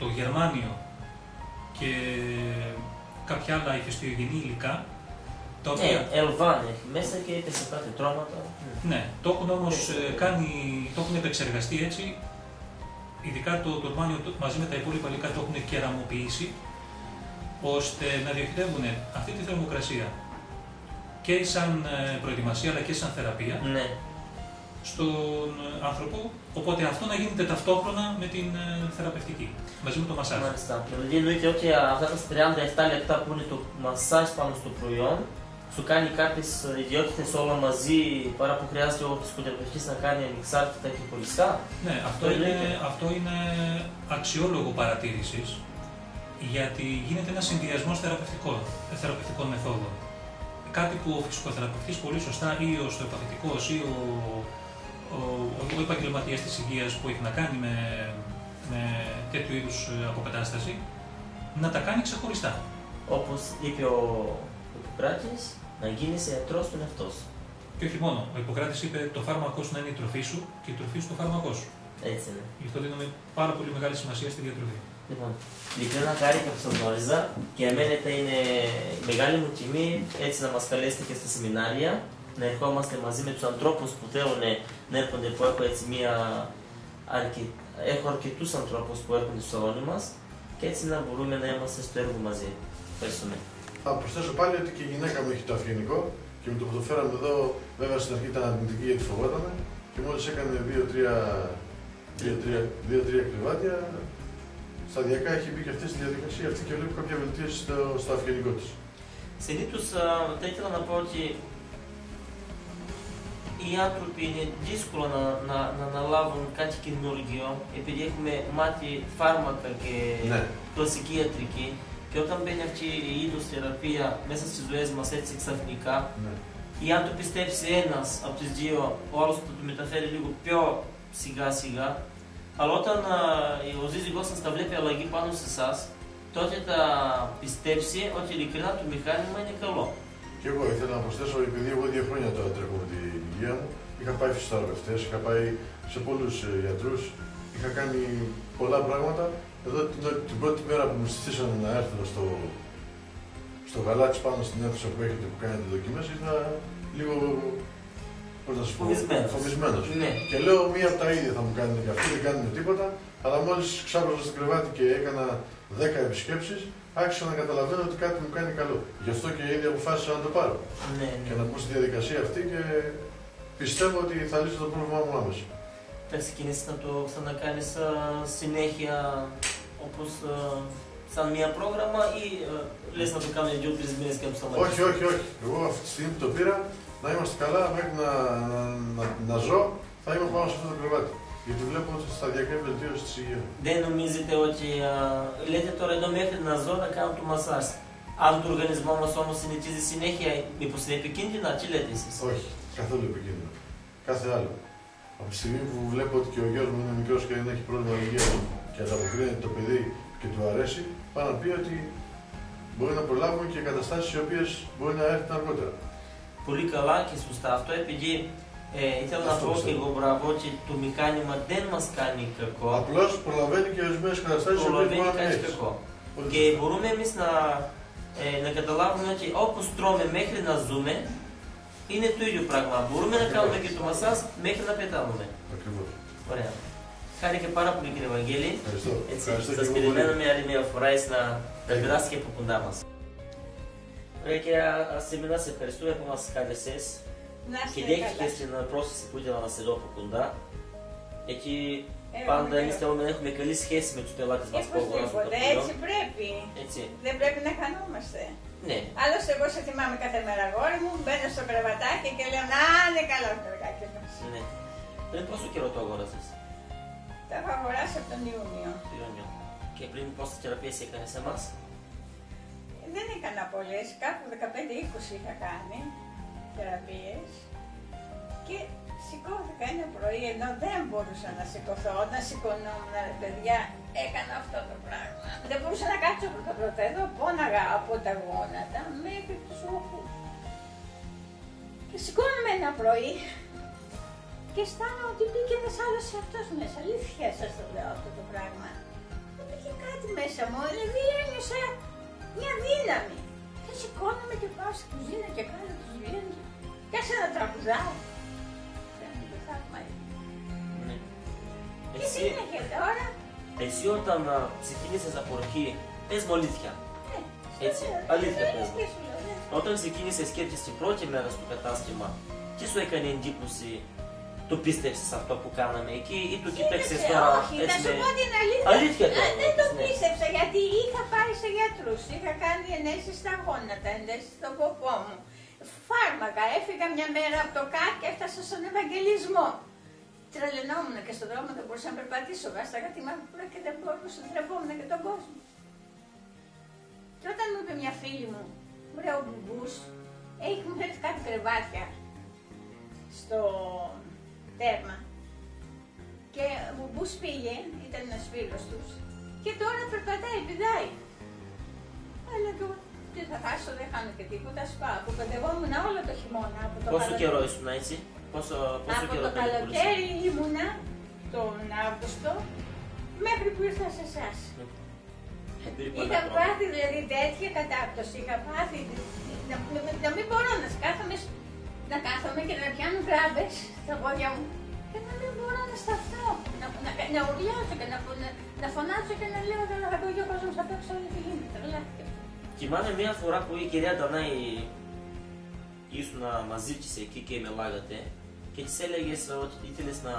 το γερμάνιο και κάποια άλλα ηφαιστειογενή υλικά. Ελβάν έχει μέσα και είτε σε κάτι τρώματα. Ναι, το έχουν όμως το έχουν επεξεργαστεί έτσι, ειδικά το τουρμάνιο μαζί με τα υπόλοιπα υλικά το έχουν κεραμοποιήσει, ώστε να διοχετεύουν αυτή τη θερμοκρασία και σαν προετοιμασία αλλά και σαν θεραπεία στον άνθρωπο, οπότε αυτό να γίνεται ταυτόχρονα με την θεραπευτική, μαζί με το μασάζ. Μάλιστα. Δηλαδή εννοείται ότι αυτά τα 37 λεπτά που είναι το μασάζ πάνω στο προϊόν, σου κάνει κάποιες ιδιότητες όλα μαζί, παρά που χρειάζεται ο φυσικοθεραπευτής να κάνει ανεξάρτητα και χωριστά. Ναι, αυτό είναι αξιόλογο παρατήρησης, γιατί γίνεται ένας συνδυασμός θεραπευτικών μεθόδων. Κάτι που ο φυσικοθεραπευτής πολύ σωστά ή ο οστεοπαθητικός ή ο επαγγελματίας της υγείας που έχει να κάνει με τέτοιου είδους αποκατάσταση, να τα κάνει ξεχωριστά. Όπως είπε ο Ιπποκράτης, να γίνεις ιατρός του εαυτό σου. Και όχι μόνο. Ο Ιπποκράτης είπε το φάρμακό σου να είναι η τροφή σου και η τροφή σου το φάρμακό σου. Έτσι είναι. Γι' αυτό δίνουμε πάρα πολύ μεγάλη σημασία στη διατροφή. Λοιπόν, ειλικρινά χάρηκα που σας γνώριζα και εμένα είναι μεγάλη μου τιμή έτσι να μας καλέσετε και στα σεμινάρια, να ερχόμαστε μαζί με τους ανθρώπους που θέλουν να έρχονται, που έχω έτσι έχω αρκετούς ανθρώπους που έρχονται στο σαλόνι μας και έτσι να μπορούμε να είμαστε στο έργο μαζί. Ευχαριστούμε. Θα προσθέσω πάλι ότι και η γυναίκα μου έχει το αυγενικό και με το που το φέραμε εδώ, βέβαια στην αρχή ήταν αρνητική γιατί φοβόταμε και μόλις έκανε 2-3 κρεβάτια, σταδιακά έχει μπει και αυτή στη διαδικασία αυτή και βλέπω κάποια βελτίωση στο αυγενικό της. Συνήθως θα ήθελα να πω ότι οι άνθρωποι είναι δύσκολο να αναλάβουν κάτι καινούργιο επειδή έχουμε μάθει φάρμακα και κλασική ιατρική. Και όταν μπαίνει αυτή η είδος θεραπεία μέσα στις ζωές μας έτσι ξαφνικά, ή αν το πιστέψει ένας από τις δύο, ο άλλος θα το μεταφέρει λίγο πιο σιγά σιγά, αλλά όταν ο σύζυγός σας τα βλέπει αλλαγή πάνω σε εσάς, τότε θα πιστέψει ότι ειλικρινά το μηχάνημα είναι καλό. Και εγώ ήθελα να προσθέσω, επειδή εγώ 2 χρόνια τώρα τρέχω με την υγεία μου, είχα πάει φυσιοθεραπευτές, είχα πάει σε πολλούς γιατρούς, είχα κάνει πολλά πράγματα. Εδώ την πρώτη μέρα που μου συστήσανε να έρθω στο γαλάτσι πάνω στην αίθουσα που έχετε που κάνετε δοκιμές, ήρθα λίγο, πώς να σου πω, φοβισμένος. Ναι. Και λέω μία από τα ίδια θα μου κάνετε και αυτή, δεν κάνετε τίποτα, αλλά μόλις ξάπλωσα στο κρεβάτι και έκανα 10 επισκέψεις, άρχισα να καταλαβαίνω ότι κάτι μου κάνει καλό. Γι' αυτό και ήδη αποφάσισα να το πάρω. Ναι. Και να μπω στη διαδικασία αυτή και πιστεύω ότι θα λύσω το πρόβλημά μου άμεσα. Θα ξεκινήσεις να το ξανακάνεις συνέχεια όπως σαν μία πρόγραμμα ή λες να το κάνουμε 2-3 μήνες και να το σταματήσεις? Όχι. Εγώ αυτή τη στιγμή που το πήρα, να είμαστε καλά, μέχρι να ζω, θα είμαι πάνω σε αυτό το κρεβάτι. Γιατί βλέπω ότι σταδιακά βελτίωση της υγείας. Δεν νομίζετε ότι λέτε τώρα εδώ μέχρι να ζω να κάνω το μασάζ. Αν το οργανισμό μας όμως συνεχίζει συνέχεια, μήπως είναι επικίνδυνα, τι λέτε εσείς? Όχι, καθόλου επικίνδυνο. Κάθε άλλο. Από τη στιγμή που βλέπω ότι και ο γιος μου είναι μικρός και δεν έχει πρόβλημα υγείας και ανταποκρίνεται το παιδί και του αρέσει, πάω να πει ότι μπορεί να προλάβουμε και καταστάσεις οι οποίες μπορεί να έρθουν αργότερα. Πολύ καλά και σωστά αυτό, επειδή ήθελα να πω και εγώ μπράβο ότι το μηχάνημα δεν μας κάνει κακό. Απλώς προλαβαίνει και ορισμένες καταστάσεις οι οποίες μπορεί να έχει κακό. Και μπορούμε εμείς να καταλάβουμε ότι όπως τρώμε μέχρι να ζούμε, είναι το ίδιο πράγμα. Μπορούμε να κάνουμε και το μασάζ μέχρι να πεθάνουμε. Ακριβώς. Ωραία. Χάρηκα πάρα πολύ κύριε Βαγγέλη. Ευχαριστώ. Σας περιμένουμε άλλη μια φορά να περάσει και από κοντά μας. Ωραία κύριε Ασημίνα, σε ευχαριστούμε που μας κάλεσες και δέχτηκες την πρόσκληση που ήθελα να σε δω από κοντά. Εκεί πάντα εμείς θέλουμε να έχουμε καλή σχέση με τους πελάτες μας που αγοράζουν τα προϊόντα. Έτσι πρέπει. Έτσι. Δεν πρέπει να χανόμαστε. Ναι. Άλλωστε, εγώ σε θυμάμαι κάθε μέρα αγόρι μου, μπαίνω στο κρεβατάκι και λέω να είναι καλά το εργάκι μας. Ναι. Πριν πόσο καιρό το αγόρασες? Τα έχω αγοράσει από τον Ιούνιο. Ιούνιο. Και πριν πόσες θεραπείες έκανες σε εμάς? Δεν έκανα πολλές, κάπου 15-20 είχα κάνει θεραπείες και σηκώθηκα ένα πρωί ενώ δεν μπορούσα να σηκωθώ, να σηκωνόμουν, ρε παιδιά, έκανα αυτό το πράγμα. Δεν μπορούσα να κάτσω πρώτα εδώ, πόναγα από τα γόνατα μέχρι τους ώμους. Και σηκώνομαι ένα πρωί και αισθάνομαι ότι μπήκε ένας άλλος εαυτός μέσα. Αλήθεια σας το λέω αυτό το πράγμα. Δεν μπήκε κάτι μπουζά. Φαίνεται θαύμα. Ναι. Και συνέχεια τώρα. Εσύ όταν ξεκίνησες από αρχή, πες μου αλήθεια. Έτσι, αλήθεια πες μου. Όταν ξεκίνησες και έρχεσαι την πρώτη μέρα στο κατάστημα, τι σου έκανε εντύπωση, το πίστευσες αυτό που κάναμε εκεί ή το κοίταξες τώρα όχι, έτσι να σου πω την αλήθεια τώρα. Δεν το πίστεψα γιατί είχα πάει σε γιατρούς, είχα κάνει ενέσεις στα γόνατα, ενέσεις στον ποπό μου. Φάρμακα, έφυγα μια μέρα από το ΚΑΚ και έφτασα στον Ευαγγελισμό. Τρελαινόμουν και στον δρόμο δεν μπορούσα να περπατήσω, βάσταγα τη μαύρα και δεν μπορούσα να τρεπόμουν και τον κόσμο. Και όταν μου είπε μια φίλη μου, ρε ο Μπουμπούς, μου φέρει κάτι κρεβάτια στο τέρμα. Και ο Μπουμπούς πήγε, ήταν ένας φίλος τους, και τώρα περπατάει, πηδάει. Αλλά και εγώ, τι θα χάσω, δεν χάνω και τίποτα, σπάω. Αποκαντευόμουν όλο το χειμώνα. Από το πόσο καιρό ήσουν έτσι, πόσο από καιρό το καλοκαίρι ήμουνα τον Αύγουστο μέχρι που ήρθα σε εσάς. Είχα πάθει δηλαδή τέτοια κατάπτωση, είχα πάθει να μην μπορώ να κάθομαι και να πιάνω γράβες στα πόδια μου και να μην μπορώ να σταθώ, να ουρλιάζω και να φωνάζω και να λέω θα το ο κόσμος απ' έξω όλη τη γη. Τρελάθηκα. Θυμάμαι μια φορά που η κυρία Δανάη ήσουν μαζί της εκεί και μιλάγατε και της έλεγες ότι ήθελες να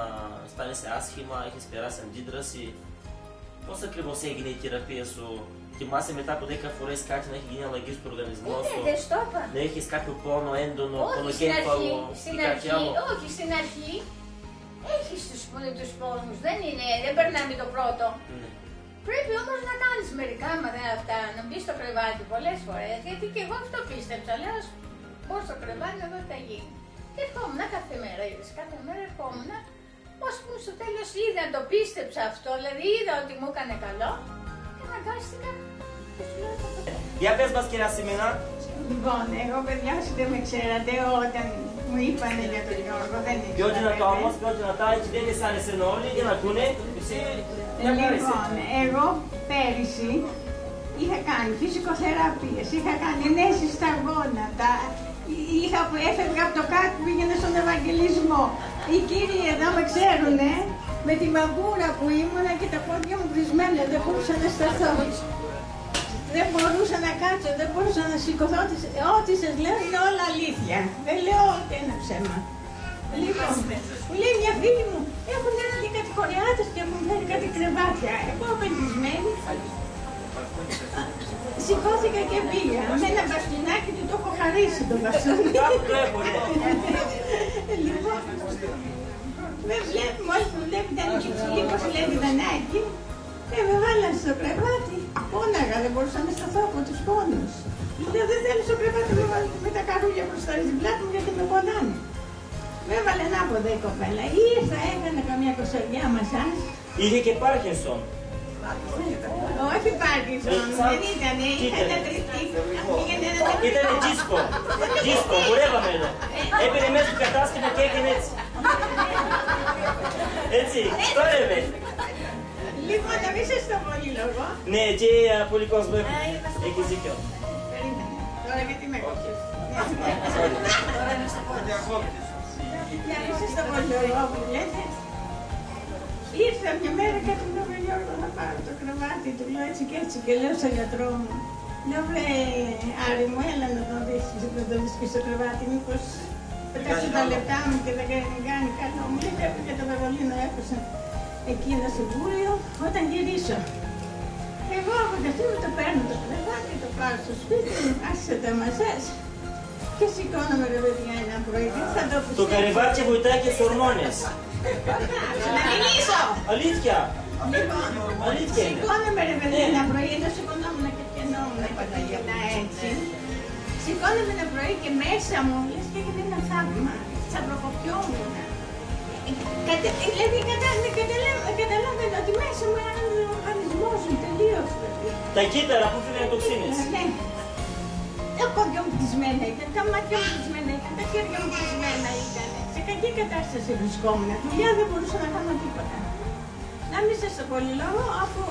αισθάνεσαι άσχημα, έχεις περάσει αντίδραση. Πώς ακριβώς έγινε η θεραπεία σου, θυμάσαι μετά από 10 φορές κάτι να έχει γίνει αλλαγή στο οργανισμό σου, να έχεις κάποιο πόνο έντονο, πονοκέφαλο ή κάτι άλλο? Όχι, στην αρχή έχεις τους πόνους, δεν περνάμε το πρώτο. Πρέπει όμως να κάνεις μερικά αυτά, να μπεις στο κρεβάτι πολλές φορές, γιατί και εγώ αυτό πίστεψα, λέω μπω στο κρεβάτι να δω τι θα γίνει. Και ερχόμουν κάθε μέρα, κάθε μέρα ερχόμουν. Ώσπου στο τέλος είδα, το πίστεψα αυτό, δηλαδή είδα ότι μου έκανε καλό και αναγκάστηκα. Για πες μας κυρία Σιμίνα. Λοιπόν, εγώ παιδιά όσοι δεν με ξέρατε, όταν μου είπαν για τον Γιώργο δεν ήξερα. Πιο δυνατά όμως, πιο δυνατά, έτσι δεν είναι σαν εσένα όλοι, για να ακούνε, εσύ Λοιπόν, εγώ πέρυσι είχα κάνει φυσικοθεραπείες, είχα κάνει ενέσεις στα γόνατα, έφευγα από το ΚΑΚ που πήγαινε στον Ευαγγελισμό. Οι κύριοι εδώ με ξέρουνε, με τη μαγκούρα που ήμουνα και τα πόδια μου βρισμένα, δεν μπορούσα να σταθώ. Δεν μπορούσα να κάτσω, δεν μπορούσα να σηκωθώ. Ό,τι σας λέω είναι όλα αλήθεια. Δεν λέω ούτε ένα ψέμα. Λοιπόν, μου λέει μια φίλη μου, έχουν έρθει και κάτι κορεάτες και έχουν φέρει κάτι κρεβάτια. Εγώ απελπισμένη. Σηκώθηκα και πήγα. Με ένα μπαστούνάκι του το έχω χαρίσει το μπαστούνι. Λοιπόν, με βλέπει, μόλις με βλέπει ήταν υψηλή, πώς λέει Δανάκη, με βάλανε στο κρεβάτι. Πόναγα, δεν μπορούσα να σταθώ από τους πόνους. Λέω δεν θέλω στο κρεβάτι με τα καρούλια μπροστά στην πλάτη μου γιατί με πονάνε. Με έβαλε ανάποδα η κοπέλα. Ήρθα, έκανα καμιά 20 μασάζ. Είχε και Πάρκινσον. Όχι Πάρκινσον, δεν ήτανε, είχα ένα τριπτή. Ήτανε δίσκο, βουρεύαμε εδώ. Έπαιρνε μέσα στο κατάστημα και έκανε έτσι. Έτσι, στόρευε. Λοιπόν, να μην σας το πολύ λόγο. Ναι, και πολύ κόσμο έχει δίκιο. Περίμενε, τώρα γιατί με κόψεις. Τώρα είναι στο πόδι. Για να είσαι στο πολύ λόγο που λέτε. Ήρθα μια μέρα και του λέω Γιώργο να πάρω το κρεβάτι του, λέω έτσι και λέω στον γιατρό μου. Λέω βρε Άρη μου, έλα να το δεις και στο κρεβάτι, μήπως πετάξω τα λεπτά μου και δεν κάνει καλό. Μου λέει πρέπει και το Βερολίνο έπεσα εκεί ένα συμβούλιο όταν γυρίσω. Εγώ από τη αυτή το παίρνω το κρεβάτι, το πάω στο σπίτι μου, άρχισα τα μασάζ και σηκώνομαι ρε παιδιά ένα πρωί. Το καρεβάτι βοηθάει και στις ορμόνες. Να μιλήσω! Αλήθεια! Λοιπόν, σηκώνομαι ρε παιδιά ένα πρωί, εδώ σηκωνόμουν και πιανόμουν παταγιανά έτσι. Σηκώνομαι ένα πρωί και μέσα μου, λες και έγινε ένα θαύμα, τσαμπροκοπιόμουν. Δηλαδή καταλάβαινα ότι μέσα μου ήταν ο οργανισμός μου τελείως. Τα κύτταρα που φύγανε τοξίνες. Ναι. Τα πόδια μου κλεισμένα ήταν, τα μάτια μου κλεισμένα ήταν, τα χέρια μου κλεισμένα ήταν. Σε κακή κατάσταση βρισκόμουν. Δουλειά δεν μπορούσα να κάνω τίποτα. Να μην σας το πολύ λόγο, αφού